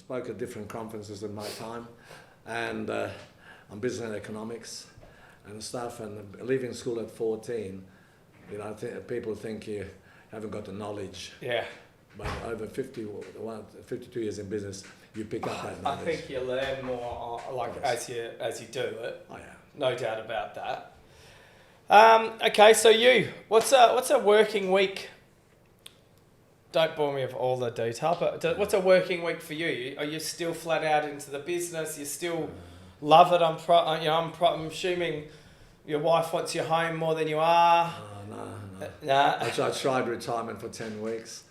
spoke at different conferences in my time, and on business and economics and stuff. And leaving school at 14, people think you haven't got the knowledge. Yeah. But over 52 years in business, you pick up that knowledge. I think you learn more, as you do it. Oh yeah. No doubt about that. Okay, so what's a working week? Don't bore me with all the detail, but what's a working week for you? Are you still flat out into the business? You still love it? I'm assuming your wife wants you home more than you are. No. Nah. I tried retirement for 10 weeks,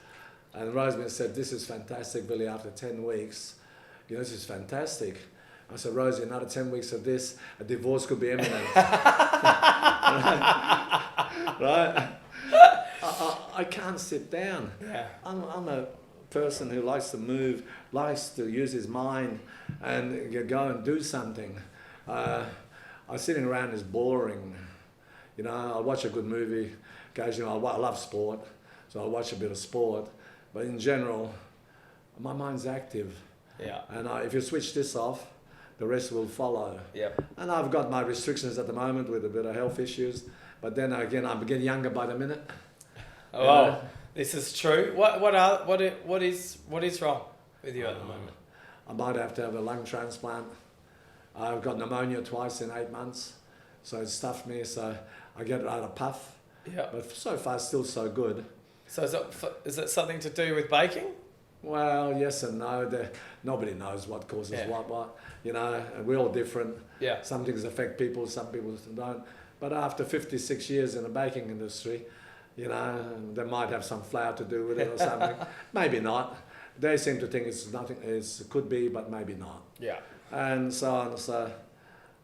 and Rosemary said, "This is fantastic, Billy. After 10 weeks, this is fantastic." I said, "Rosie, another 10 weeks of this, a divorce could be imminent." Right? I can't sit down. Yeah. I'm a person who likes to move, likes to use his mind and go and do something. Sitting around is boring. I'll watch a good movie occasionally. I love sport, so I'll watch a bit of sport. But in general, my mind's active. Yeah. And if you switch this off, the rest will follow. Yep. And I've got my restrictions at the moment with a bit of health issues. But then again, I'm getting younger by the minute. Oh, this is true. What is wrong with you at the moment? I might have to have a lung transplant. I've got pneumonia twice in 8 months, so it stuffed me. So I get out of puff. Yeah. But so far, still so good. So is it something to do with baking? Well, yes and no. Nobody knows what causes what. We're all different. Yeah. Some things affect people, some people don't. But after 56 years in the baking industry, they might have some flour to do with it or something. Maybe not. They seem to think it's nothing. It could be, but maybe not. Yeah. And so on. So,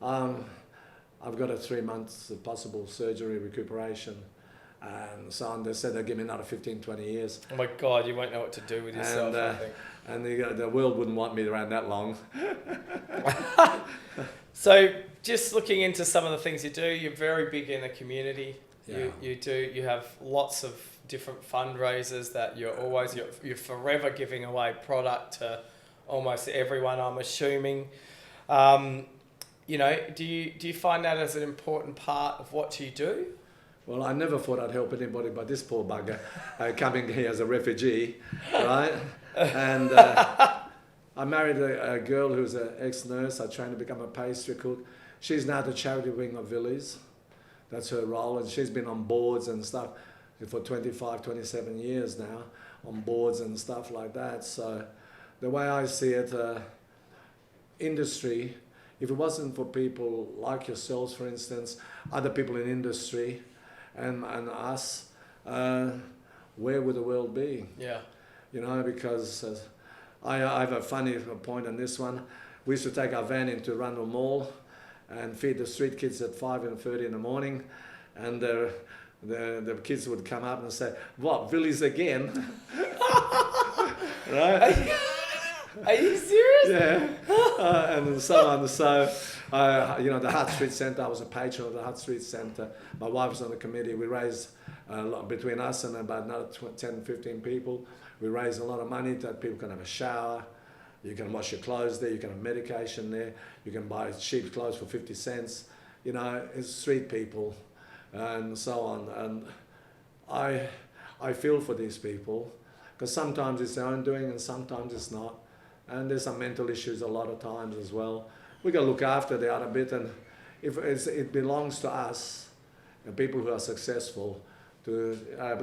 I've got a 3 months of possible surgery recuperation, and so on. They said they'll give me another 15, 20 years. Oh my God, you won't know what to do with yourself. I think. And the world wouldn't want me around that long. So, just looking into some of the things you do, you're very big in the community. Yeah. You have lots of different fundraisers that you're forever giving away product to almost everyone, I'm assuming. Do you find that as an important part of what you do? Well, I never thought I'd help anybody but this poor bugger coming here as a refugee, right? And I married a girl who's an ex-nurse. I trained to become a pastry cook. She's now the charity wing of Vilis. That's her role, and she's been on boards and stuff for 25, 27 years now, on boards and stuff like that. So the way I see it, industry, if it wasn't for people like yourselves, for instance, other people in industry and us, where would the world be? Yeah. Because I have a funny point on this one. We used to take our van into Rundle Mall and feed the street kids at 5:30 in the morning, and the kids would come up and say, "What, Vilis again?" Right? Are you serious? Yeah. And so on. So, the Hutt Street Centre, I was a patron of the Hutt Street Centre. My wife was on the committee. We raised, between us and about another 10, 15 people, we raised a lot of money that people can have a shower. You can wash your clothes there. You can have medication there. You can buy cheap clothes for 50 cents. It's street people and so on. And I feel for these people because sometimes it's their own doing and sometimes it's not. And there's some mental issues a lot of times as well. We got to look after the other bit, and if it belongs to us, the people who are successful, to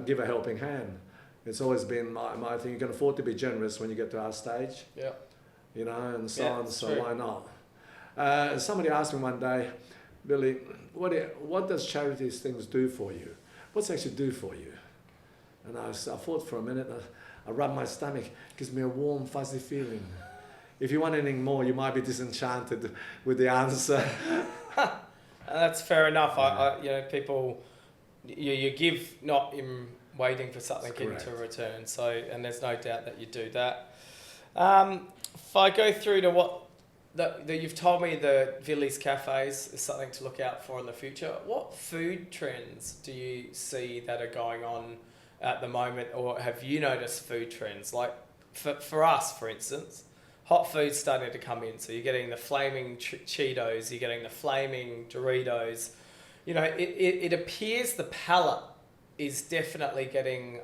give a helping hand. It's always been my thing. You can afford to be generous when you get to our stage. Yeah. And so on. So true. Why not? Somebody asked me one day, Billy, what does charities things do for you? What's it actually do for you? And I thought for a minute. I rubbed my stomach. It gives me a warm, fuzzy feeling. If you want anything more, you might be disenchanted with the answer. That's fair enough. People, you give not in waiting for something into return. So, and there's no doubt that you do that. If I go through to that you've told me the Vilis cafes is something to look out for in the future. What food trends do you see that are going on at the moment, or have you noticed food trends? Like for us, for instance, hot food's starting to come in. So you're getting the flaming Cheetos, you're getting the flaming Doritos. You know, it appears the palate is definitely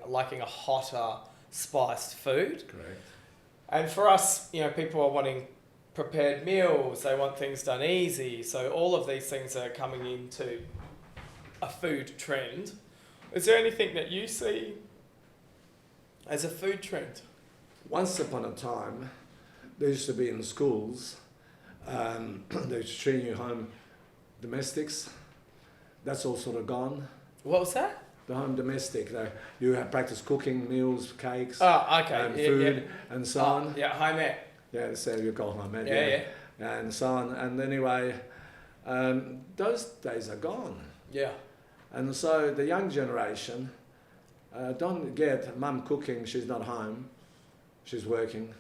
liking a hotter, spiced food. Correct. And for us, you know, people are wanting prepared meals, they want things done easy. So all of these things are coming into a food trend. Is there anything that you see as a food trend? Once upon a time, there used to be in schools, they used to train you home domestics. That's all sort of gone. What was that? The home domestic. You have practice cooking, meals, cakes, Oh, okay. and food, and so on. Yeah, home ec. Yeah, that's how you call home ec. Yeah. And so on. And anyway, those days are gone. Yeah. And so the young generation don't get mum cooking, she's not home, she's working.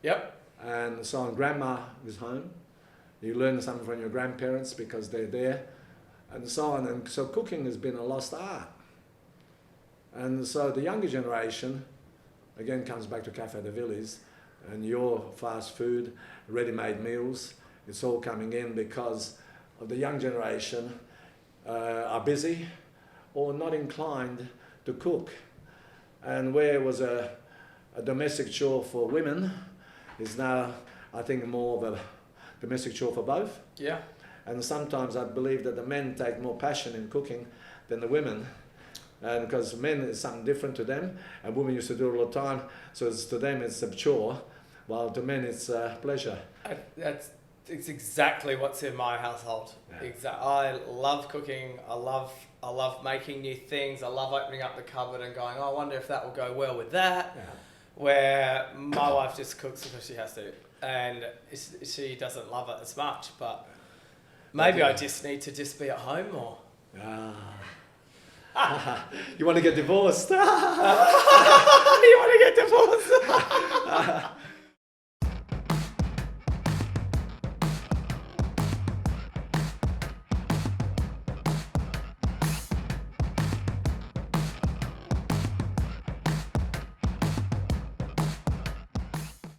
Yep. And so on, grandma is home. You learn something from your grandparents because they're there. And so on. And so cooking has been a lost art. And so the younger generation, again, comes back to Cafe de Vilis and your fast food, ready-made meals. It's all coming in because of the young generation are busy or not inclined to cook. And where was a domestic chore for women is now, I think, more of a domestic chore for both. Yeah. And sometimes I believe that the men take more passion in cooking than the women. And because men is something different to them, and women used to do it all the time, so to them it's a chore, while to men it's a pleasure. It's exactly what's in my household. Yeah. I love cooking. I love making new things. I love opening up the cupboard and going, oh, I wonder if that will go well with that. Yeah. Where my wife just cooks because she has to, and she doesn't love it as much. But maybe I just need to just be at home more. You want to get divorced?